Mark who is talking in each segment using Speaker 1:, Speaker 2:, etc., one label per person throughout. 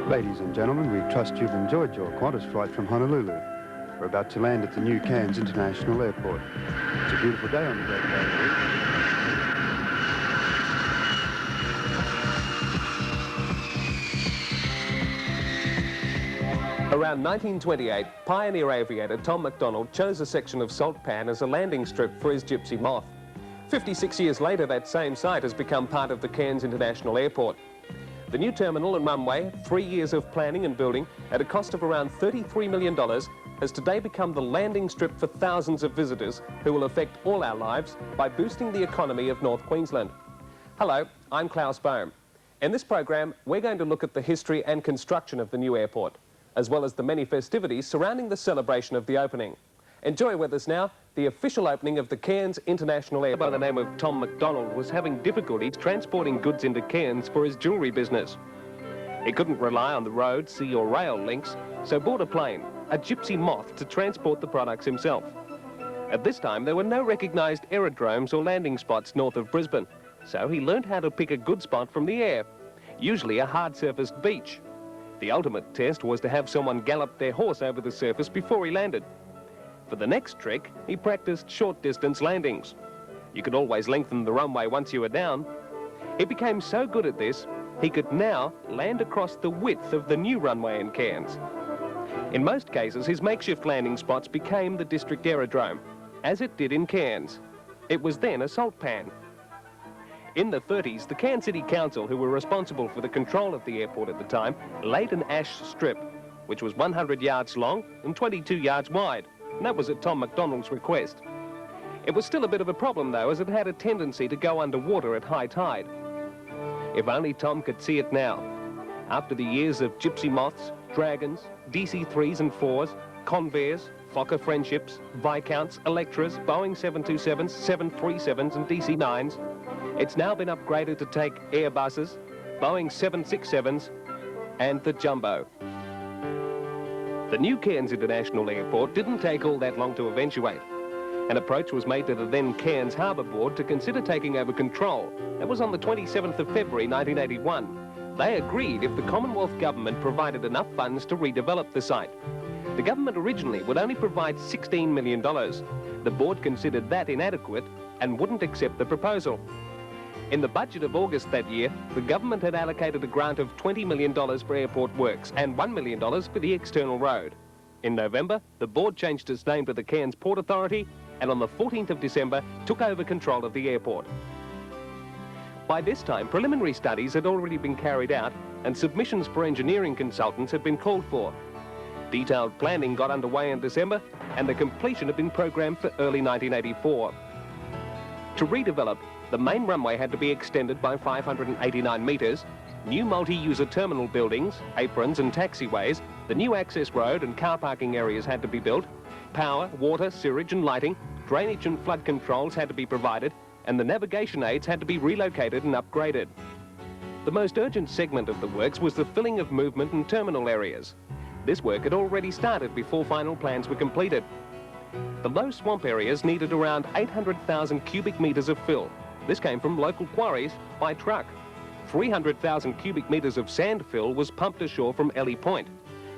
Speaker 1: Ladies and gentlemen, we trust you've enjoyed your Qantas flight from Honolulu. We're about to land at the new Cairns International Airport. It's a beautiful day on the Great Barrier Reef.
Speaker 2: Around 1928, pioneer aviator Tom McDonald chose a section of salt pan as a landing strip for his Gypsy Moth. 56 years later, that same site has become part of the Cairns International Airport. The new terminal and runway, 3 years of planning and building at a cost of around $33 million, has today become the landing strip for thousands of visitors who will affect all our lives by boosting the economy of North Queensland. Hello, I'm Klaus Boehme. In this program, we're going to look at the history and construction of the new airport, as well as the many festivities surrounding the celebration of the opening. Enjoy with us now the official opening of the Cairns International Airport. By the name of Tom McDonald was having difficulties transporting goods into Cairns for his jewellery business. He couldn't rely on the road, sea or rail links, so bought a plane, a Gypsy Moth, to transport the products himself. At this time, there were no recognised aerodromes or landing spots north of Brisbane, so he learned how to pick a good spot from the air, usually a hard-surfaced beach. The ultimate test was to have someone gallop their horse over the surface before he landed. For the next trick, he practiced short-distance landings. You could always lengthen the runway once you were down. He became so good at this, he could now land across the width of the new runway in Cairns. In most cases, his makeshift landing spots became the district aerodrome, as it did in Cairns. It was then a salt pan. In the 30s, the Cairns City Council, who were responsible for the control of the airport at the time, laid an ash strip, which was 100 yards long and 22 yards wide, and that was at Tom McDonald's request. It was still a bit of a problem, though, as it had a tendency to go underwater at high tide. If only Tom could see it now. After the years of Gypsy Moths, Dragons, DC-3s and 4s, Convairs, Fokker Friendships, Viscounts, Electras, Boeing 727s, 737s and DC-9s, it's now been upgraded to take Airbuses, Boeing 767s and the Jumbo. The new Cairns International Airport didn't take all that long to eventuate. An approach was made to the then Cairns Harbour Board to consider taking over control. That was on the 27th of February 1981. They agreed if the Commonwealth Government provided enough funds to redevelop the site. The government originally would only provide $16 million. The board considered that inadequate and wouldn't accept the proposal. In the budget of August that year, the government had allocated a grant of $20 million for airport works and $1 million for the external road. In November, the board changed its name to the Cairns Port Authority and on the 14th of December took over control of the airport. By this time, preliminary studies had already been carried out and submissions for engineering consultants had been called for. Detailed planning got underway in December and the completion had been programmed for early 1984. To redevelop, the main runway had to be extended by 589 metres, new multi-user terminal buildings, aprons and taxiways, the new access road and car parking areas had to be built, power, water, sewage and lighting, drainage and flood controls had to be provided, and the navigation aids had to be relocated and upgraded. The most urgent segment of the works was the filling of movement and terminal areas. This work had already started before final plans were completed. The low swamp areas needed around 800,000 cubic metres of fill. This came from local quarries by truck. 300,000 cubic metres of sand fill was pumped ashore from Ellie Point.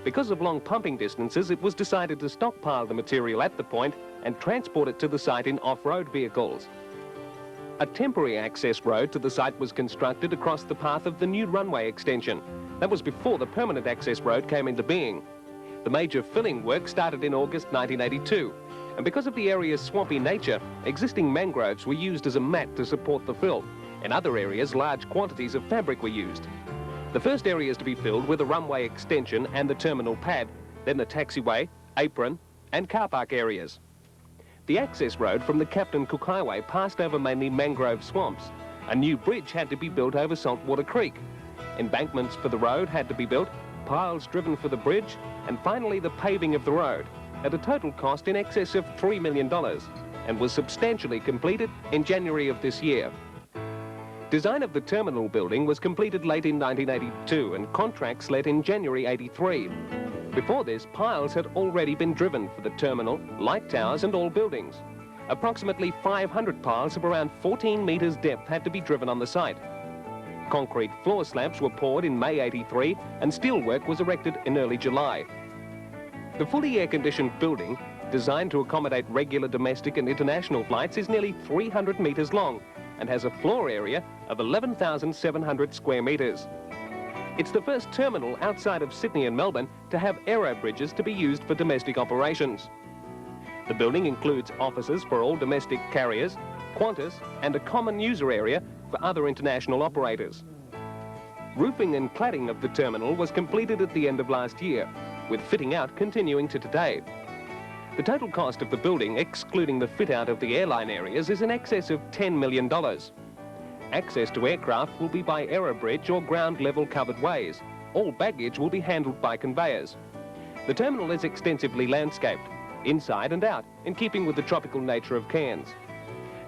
Speaker 2: Because of long pumping distances, it was decided to stockpile the material at the point and transport it to the site in off-road vehicles. A temporary access road to the site was constructed across the path of the new runway extension. That was before the permanent access road came into being. The major filling work started in August 1982. And because of the area's swampy nature, existing mangroves were used as a mat to support the fill. In other areas, large quantities of fabric were used. The first areas to be filled were the runway extension and the terminal pad, then the taxiway, apron and car park areas. The access road from the Captain Cook Highway passed over mainly mangrove swamps. A new bridge had to be built over Saltwater Creek. Embankments for the road had to be built, piles driven for the bridge, and finally the paving of the road, at a total cost in excess of $3 million, and was substantially completed in January of this year. Design of the terminal building was completed late in 1982 and contracts let in January 83. Before this, piles had already been driven for the terminal, light towers and all buildings. Approximately 500 piles of around 14 metres depth had to be driven on the site. Concrete floor slabs were poured in May '83 and steelwork was erected in early July. The fully air-conditioned building, designed to accommodate regular domestic and international flights, is nearly 300 metres long and has a floor area of 11,700 square metres. It's the first terminal outside of Sydney and Melbourne to have aero bridges to be used for domestic operations. The building includes offices for all domestic carriers, Qantas, and a common user area for other international operators. Roofing and cladding of the terminal was completed at the end of last year, with fitting out continuing to today. The total cost of the building, excluding the fit-out of the airline areas, is in excess of $10 million. Access to aircraft will be by aerobridge or ground-level covered ways. All baggage will be handled by conveyors. The terminal is extensively landscaped, inside and out, in keeping with the tropical nature of Cairns.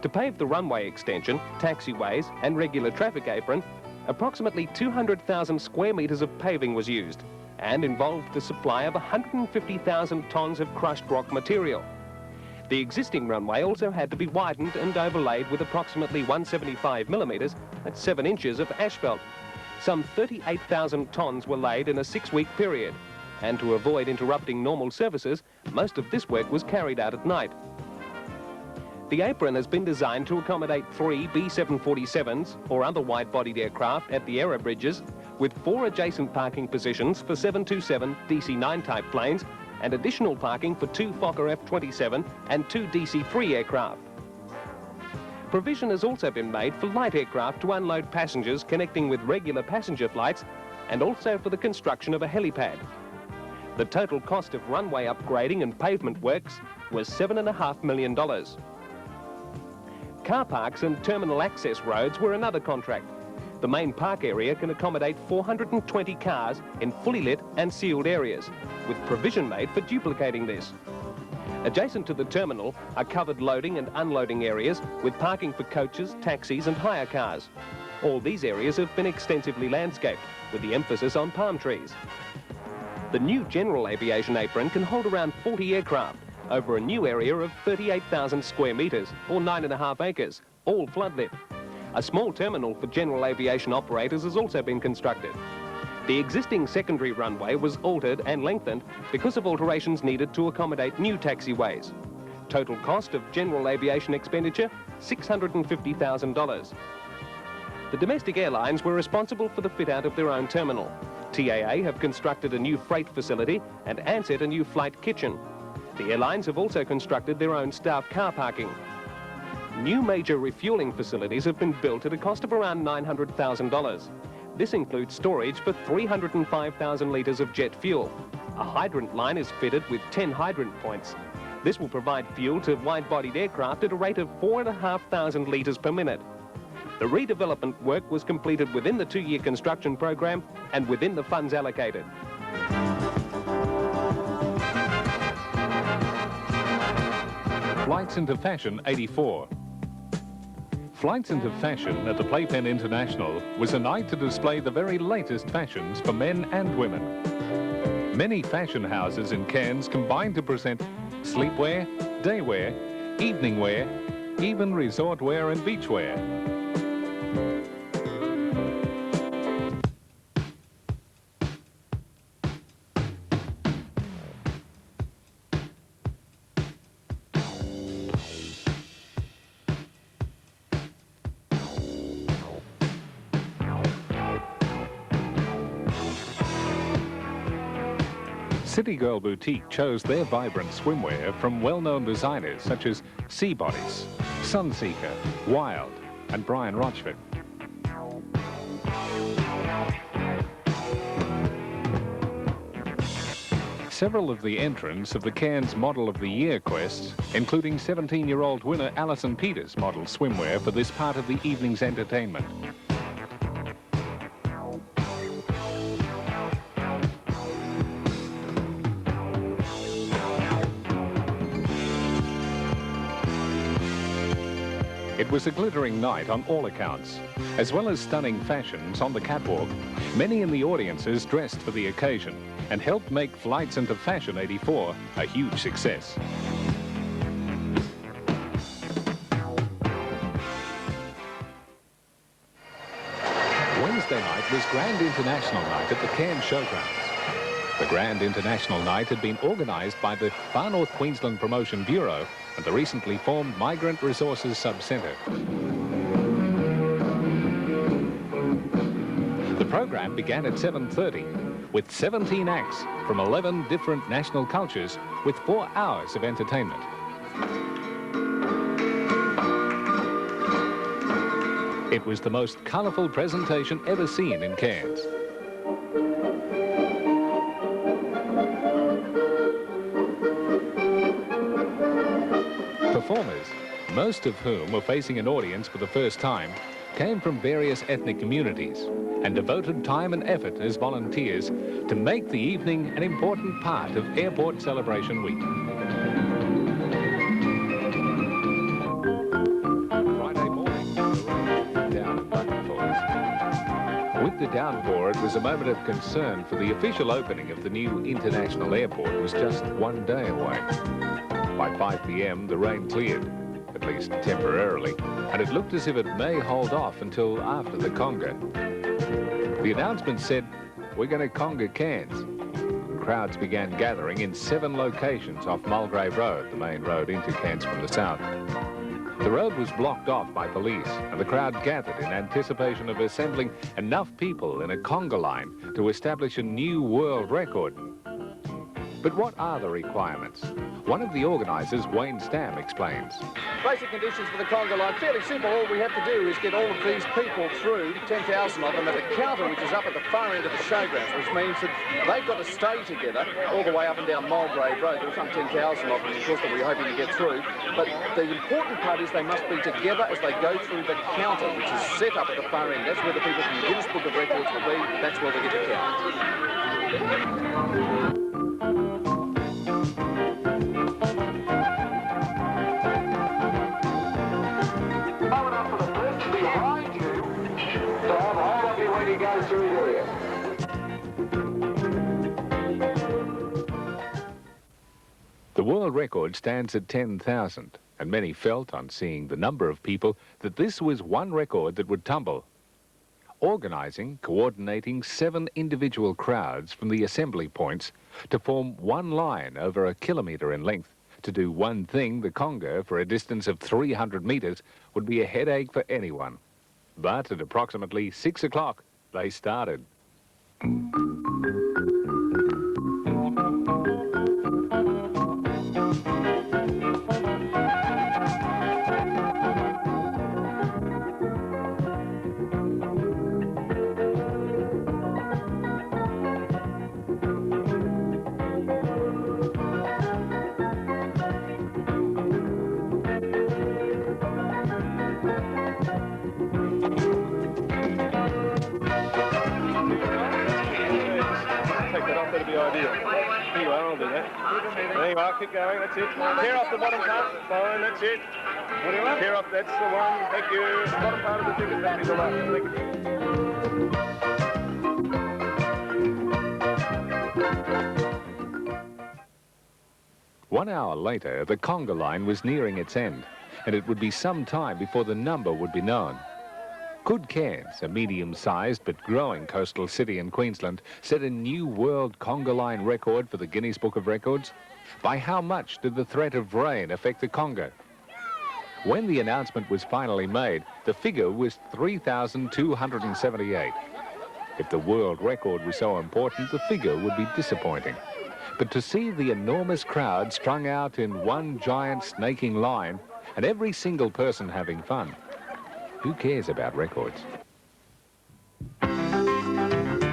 Speaker 2: To pave the runway extension, taxiways and regular traffic apron, approximately 200,000 square metres of paving was used and involved the supply of 150,000 tonnes of crushed rock material. The existing runway also had to be widened and overlaid with approximately 175 millimetres, that's 7 inches of asphalt. Some 38,000 tonnes were laid in a 6-week period, and to avoid interrupting normal services, most of this work was carried out at night. The apron has been designed to accommodate 3 B747s or other wide-bodied aircraft at the aerobridges, with 4 adjacent parking positions for 727 DC-9 type planes and additional parking for 2 Fokker F-27 and 2 DC-3 aircraft. Provision has also been made for light aircraft to unload passengers connecting with regular passenger flights and also for the construction of a helipad. The total cost of runway upgrading and pavement works was $7.5 million. Car parks and terminal access roads were another contract. The main park area can accommodate 420 cars in fully lit and sealed areas, with provision made for duplicating this. Adjacent to the terminal are covered loading and unloading areas with parking for coaches, taxis and hire cars. All these areas have been extensively landscaped, with the emphasis on palm trees. The new general aviation apron can hold around 40 aircraft over a new area of 38,000 square metres, or 9.5 acres, all floodlit. A small terminal for general aviation operators has also been constructed. The existing secondary runway was altered and lengthened because of alterations needed to accommodate new taxiways. Total cost of general aviation expenditure, $650,000. The domestic airlines were responsible for the fit-out of their own terminal. TAA have constructed a new freight facility and Ansett a new flight kitchen. The airlines have also constructed their own staff car parking. New major refuelling facilities have been built at a cost of around $900,000. This includes storage for 305,000 litres of jet fuel. A hydrant line is fitted with 10 hydrant points. This will provide fuel to wide-bodied aircraft at a rate of 4,500 litres per minute. The redevelopment work was completed within the 2-year construction program and within the funds allocated.
Speaker 3: Flights into Fashion '84. Flights into Fashion at the Playpen International was a night to display the very latest fashions for men and women. Many fashion houses in Cairns combined to present sleepwear, daywear, evening wear, even resort wear and beachwear. City Girl Boutique chose their vibrant swimwear from well-known designers such as Sea Bodies, Sunseeker, Wild and Brian Rochford. Several of the entrants of the Cairns Model of the Year quest, including 17-year-old winner Alison Peters, modelled swimwear for this part of the evening's entertainment. It was a glittering night on all accounts. As well as stunning fashions on the catwalk, many in the audiences dressed for the occasion and helped make Flights into Fashion '84 a huge success. It was Grand International Night at the Cairns Showgrounds. The Grand International Night had been organised by the Far North Queensland Promotion Bureau and the recently formed Migrant Resources Sub-Centre. The programme began at 7:30 with 17 acts from 11 different national cultures with 4 hours of entertainment. It was the most colourful presentation ever seen in Cairns. Performers, most of whom were facing an audience for the first time, came from various ethnic communities and devoted time and effort as volunteers to make the evening an important part of Airport Celebration Week. Friday morning, down in bucket falls. With the downpour, it was a moment of concern, for the official opening of the new international airport was just one day away. By 5 p.m, the rain cleared, at least temporarily, and it looked as if it may hold off until after the Conga. The announcement said, "We're going to Conga Cairns." Crowds began gathering in 7 locations off Mulgrave Road, the main road into Cairns from the south. The road was blocked off by police, and the crowd gathered in anticipation of assembling enough people in a conga line to establish a new world record. But what are the requirements? One of the organisers, Wayne Stam, explains.
Speaker 4: Basic conditions for the conga line, fairly simple. All we have to do is get all of these people through, 10,000 of them, at the counter, which is up at the far end of the showgrounds, which means that they've got to stay together all the way up and down Mulgrave Road. There are some 10,000 of them, of course, that we're hoping to get through. But the important part is they must be together as they go through the counter, which is set up at the far end. That's where the people from the Guinness Book of Records will be. That's where they get to count.
Speaker 3: The world record stands at 10,000, and many felt, on seeing the number of people, that this was one record that would tumble. Organising, coordinating 7 individual crowds from the assembly points to form one line over 1 kilometre in length, to do one thing, the conga, for a distance of 300 metres, would be a headache for anyone. But at approximately 6 o'clock, they started.
Speaker 5: There you are, keep going, that's it. Tear off the bottom part, fine, that's it. Tear off, that's the one, thank you. The bottom part of the ticket, that is all right, thank you.
Speaker 3: 1 hour later, the conga line was nearing its end, and it would be some time before the number would be known. Could Cairns, a medium-sized but growing coastal city in Queensland, set a new world conga line record for the Guinness Book of Records? By how much did the threat of rain affect the conga? When the announcement was finally made, the figure was 3,278. If the world record was so important, the figure would be disappointing. But to see the enormous crowd strung out in one giant snaking line, and every single person having fun, who cares about records?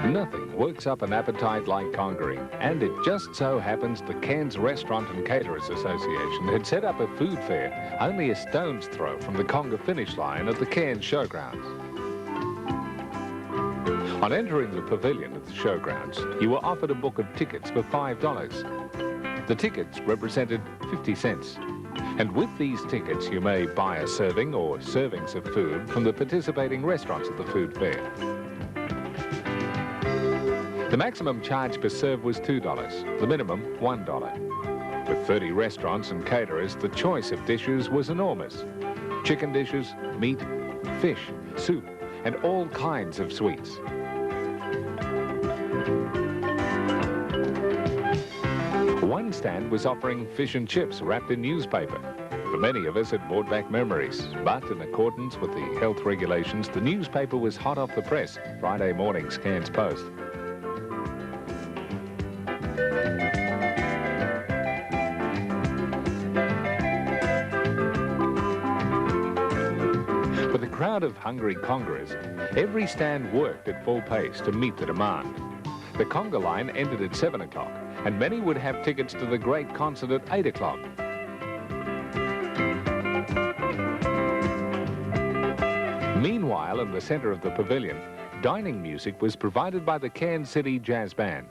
Speaker 3: Nothing works up an appetite like congering, and it just so happens the Cairns Restaurant and Caterers Association had set up a food fair only a stone's throw from the conga finish line at the Cairns Showgrounds. On entering the pavilion at the Showgrounds, you were offered a book of tickets for $5. The tickets represented 50 cents. And with these tickets, you may buy a serving or servings of food from the participating restaurants at the food fair. The maximum charge per serve was $2, the minimum $1. With 30 restaurants and caterers, the choice of dishes was enormous. Chicken dishes, meat, fish, soup, and all kinds of sweets. One stand was offering fish and chips wrapped in newspaper. For many of us, it brought back memories. But in accordance with the health regulations, the newspaper was hot off the press. Friday morning's Cairns Post. With a crowd of hungry Congers, every stand worked at full pace to meet the demand. The Conga line ended at 7 o'clock, and many would have tickets to the great concert at 8 o'clock. Meanwhile, in the centre of the pavilion, dining music was provided by the Cairns City Jazz Band.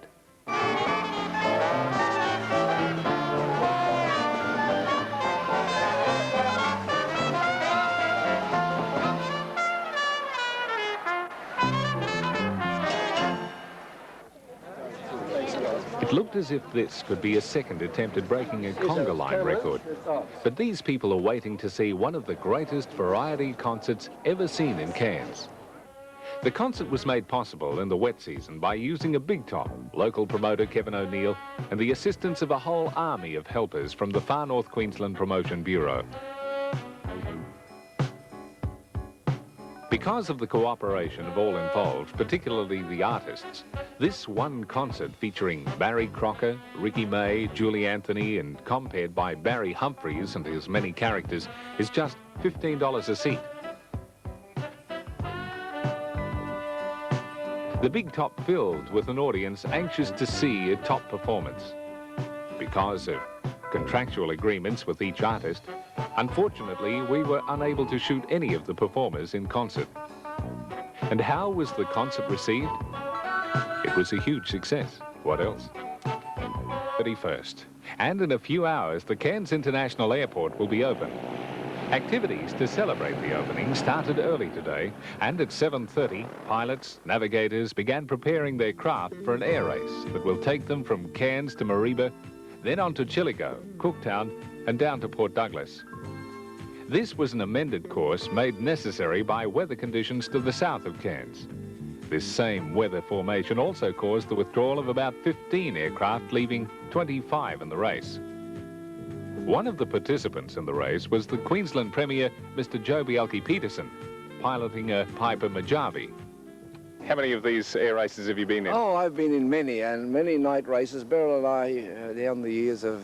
Speaker 3: It looked as if this could be a second attempt at breaking a Conga line record. But these people are waiting to see one of the greatest variety concerts ever seen in Cairns. The concert was made possible in the wet season by using a big top, local promoter Kevin O'Neill, and the assistance of a whole army of helpers from the Far North Queensland Promotion Bureau. Because of the cooperation of all involved, particularly the artists, this one concert featuring Barry Crocker, Ricky May, Julie Anthony and compared by Barry Humphries and his many characters is just $15 a seat. The big top filled with an audience anxious to see a top performance. Because of contractual agreements with each artist, unfortunately, we were unable to shoot any of the performers in concert. And how was the concert received? It was a huge success. What else? 31st. And in a few hours, the Cairns International Airport will be open. Activities to celebrate the opening started early today, and at 7:30, pilots, navigators began preparing their craft for an air race that will take them from Cairns to Mareeba, then on to Chillagoe, Cooktown, and down to Port Douglas. This was an amended course made necessary by weather conditions to the south of Cairns. This same weather formation also caused the withdrawal of about 15 aircraft, leaving 25 in the race. One of the participants in the race was the Queensland Premier, Mr. Joe Bielke-Peterson, piloting a Piper Mojave. How many of these air races have you been in?
Speaker 6: Oh, I've been in many, and many night races. Beryl and I, down the years, have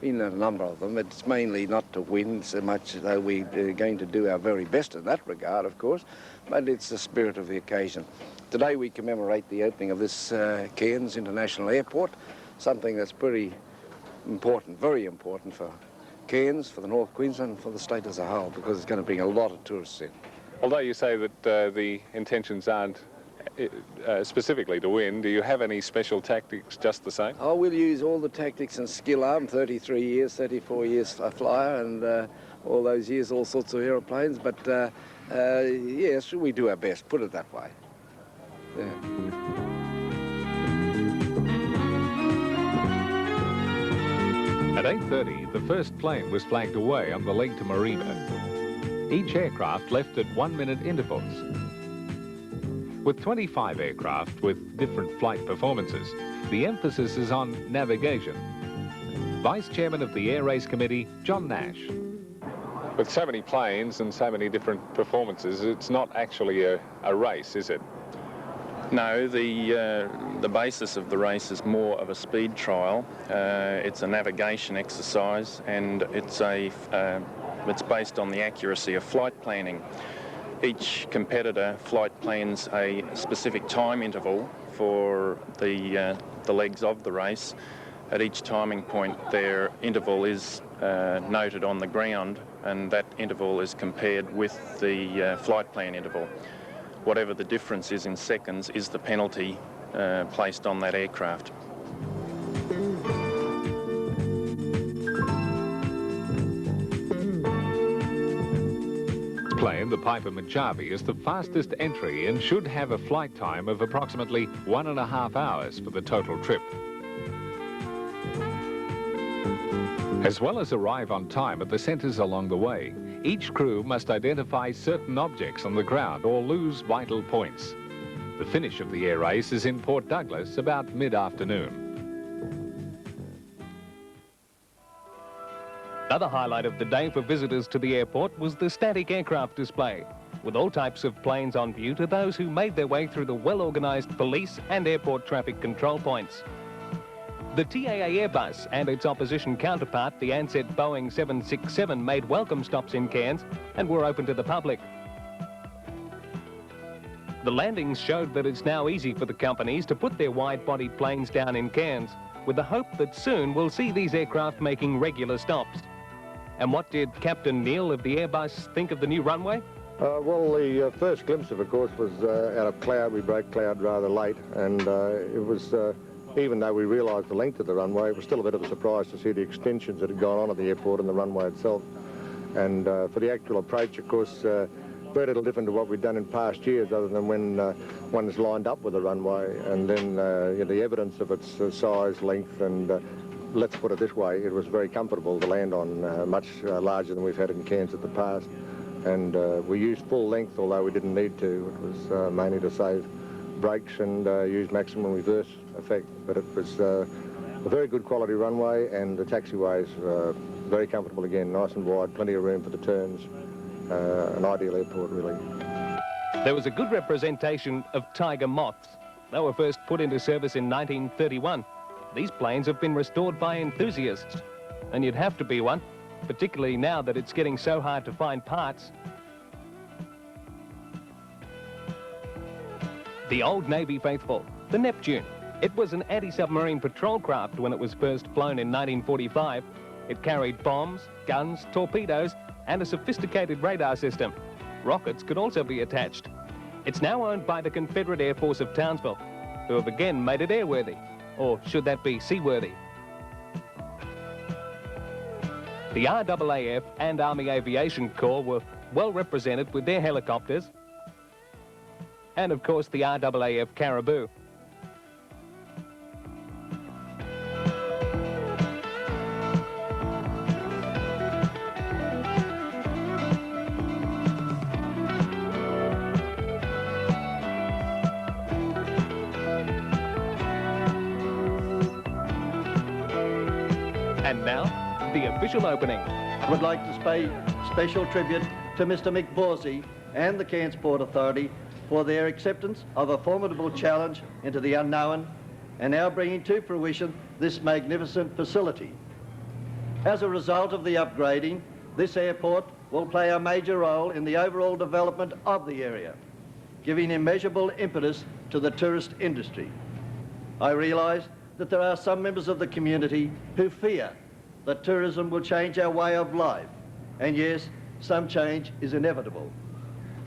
Speaker 6: been in a number of them. It's mainly not to win so much, though we're going to do our very best in that regard, of course, but it's the spirit of the occasion. Today we commemorate the opening of this Cairns International Airport, something that's pretty important, very important for Cairns, for the North Queensland, and for the state as a whole, because it's going to bring a lot of tourists in.
Speaker 3: Although you say that the intentions aren't specifically to win, do you have any special tactics just the same?
Speaker 6: Oh, we'll use all the tactics and skill. I'm 33 years, 34 years a flyer, and all those years, all sorts of aeroplanes, but yes, we do our best, put it that way. Yeah.
Speaker 3: At 8:30, the first plane was flagged away on the leg to Mareeba. Each aircraft left at 1-minute intervals. With 25 aircraft with different flight performances, the emphasis is on navigation. Vice Chairman of the Air Race Committee, John Nash. With so many planes and so many different performances, it's not actually a race, is it?
Speaker 7: No, the basis of the race is more of a speed trial. It's a navigation exercise, and it's based on the accuracy of flight planning. Each competitor flight plans a specific time interval for the legs of the race. At each timing point, their interval is noted on the ground, and that interval is compared with the flight plan interval. Whatever the difference is in seconds is the penalty placed on that aircraft.
Speaker 3: Plane, the Piper Mojave, is the fastest entry and should have a flight time of approximately 1.5 hours for the total trip. As well as arrive on time at the centres along the way, each crew must identify certain objects on the ground or lose vital points. The finish of the air race is in Port Douglas about mid-afternoon.
Speaker 2: Another highlight of the day for visitors to the airport was the static aircraft display, with all types of planes on view to those who made their way through the well-organised police and airport traffic control points. The TAA Airbus and its opposition counterpart, the Ansett Boeing 767, made welcome stops in Cairns and were open to the public. The landings showed that it's now easy for the companies to put their wide-body planes down in Cairns, with the hope that soon we'll see these aircraft making regular stops. And what did Captain Neil of the Airbus think of the new runway?
Speaker 8: Well, the first glimpse of course, was out of cloud. We broke cloud rather late, and it was, even though we realised the length of the runway, it was still a bit of a surprise to see the extensions that had gone on at the airport and the runway itself. And for the actual approach, of course, very little different to what we'd done in past years, other than when one's lined up with the runway, and then the evidence of its size, length, and let's put it this way, it was very comfortable to land on, much larger than we've had in Cairns in the past. And we used full length, although we didn't need to. It was mainly to save brakes and use maximum reverse effect. But it was a very good quality runway, and the taxiways very comfortable again, nice and wide, plenty of room for the turns. An ideal airport, really.
Speaker 2: There was a good representation of Tiger moths. They were first put into service in 1931. These planes have been restored by enthusiasts, and you'd have to be one, particularly now that it's getting so hard to find parts. The old Navy faithful, the Neptune. It was an anti-submarine patrol craft when it was first flown in 1945. It carried bombs, guns, torpedoes, and a sophisticated radar system. Rockets could also be attached. It's now owned by the Confederate Air Force of Townsville, who have again made it airworthy, or should that be seaworthy? The RAAF and Army Aviation Corps were well represented with their helicopters, and of course the RAAF Caribou. And now, the official opening.
Speaker 9: I would like to pay special tribute to Mr. Mick Borsey and the Cairns Port Authority for their acceptance of a formidable challenge into the unknown and now bringing to fruition this magnificent facility. As a result of the upgrading, this airport will play a major role in the overall development of the area, giving immeasurable impetus to the tourist industry. I realise that there are some members of the community who fear that tourism will change our way of life, and yes, some change is inevitable.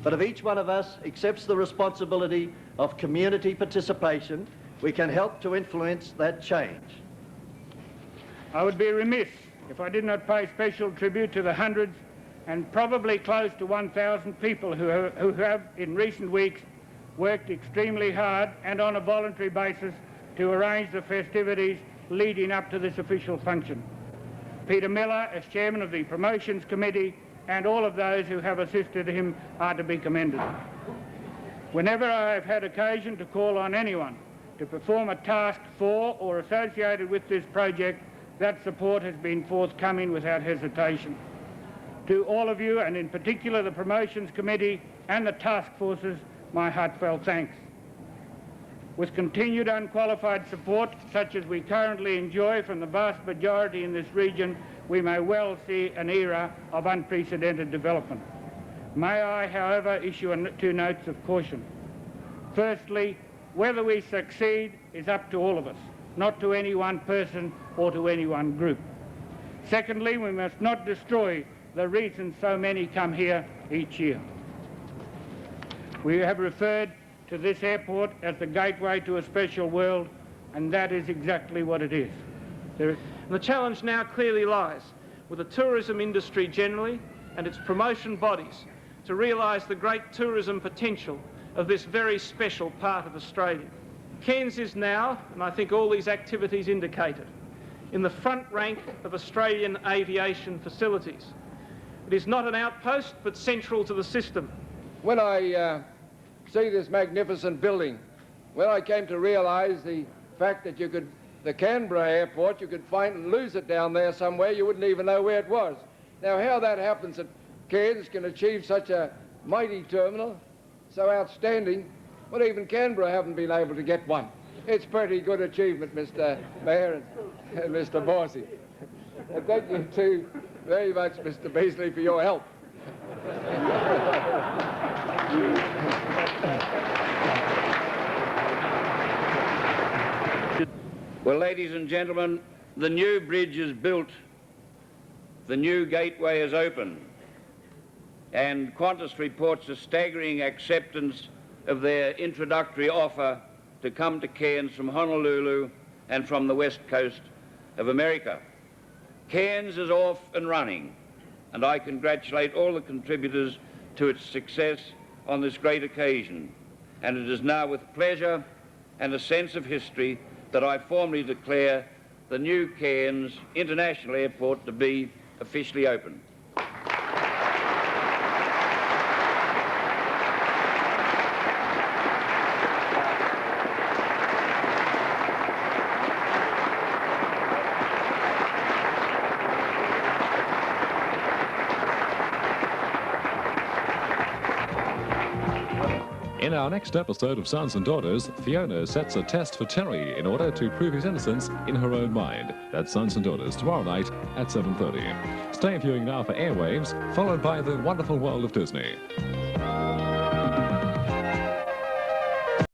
Speaker 9: But if each one of us accepts the responsibility of community participation, we can help to influence that change.
Speaker 10: I would be remiss if I did not pay special tribute to the hundreds and probably close to 1,000 people who have in recent weeks worked extremely hard and on a voluntary basis to arrange the festivities leading up to this official function. Peter Miller, as chairman of the Promotions Committee, and all of those who have assisted him are to be commended. Whenever I have had occasion to call on anyone to perform a task for or associated with this project, that support has been forthcoming without hesitation. To all of you, and in particular the Promotions Committee and the task forces, my heartfelt thanks. With continued unqualified support, such as we currently enjoy from the vast majority in this region, we may well see an era of unprecedented development. May I, however, issue two notes of caution. Firstly, whether we succeed is up to all of us, not to any one person or to any one group. Secondly, we must not destroy the reason so many come here each year. We have referred to this airport as the gateway to a special world, and that is exactly what it is.
Speaker 11: The challenge now clearly lies with the tourism industry generally and its promotion bodies to realise the great tourism potential of this very special part of Australia. Cairns is now, and I think all these activities indicate it, in the front rank of Australian aviation facilities. It is not an outpost, but central to the system.
Speaker 4: When I
Speaker 6: see this magnificent building. When I came to realise the fact that the Canberra airport, you could find and lose it down there somewhere, you wouldn't even know where it was. Now, how that happens that Cairns can achieve such a mighty terminal, so outstanding, well, even Canberra haven't been able to get one. It's pretty good achievement, Mr. Mayor and Mr. Boehme. And thank you too very much, Mr. Beasley, for your help.
Speaker 12: Well, ladies and gentlemen, the new bridge is built, the new gateway is open, and Qantas reports a staggering acceptance of their introductory offer to come to Cairns from Honolulu and from the west coast of America. Cairns is off and running, and I congratulate all the contributors to its success on this great occasion. And it is now with pleasure and a sense of history that I formally declare the new Cairns International Airport to be officially open.
Speaker 13: In our next episode of Sons and Daughters, Fiona sets a test for Terry in order to prove his innocence in her own mind. That's Sons and Daughters tomorrow night at 7:30. Stay viewing now for Airwaves, followed by The Wonderful World of Disney.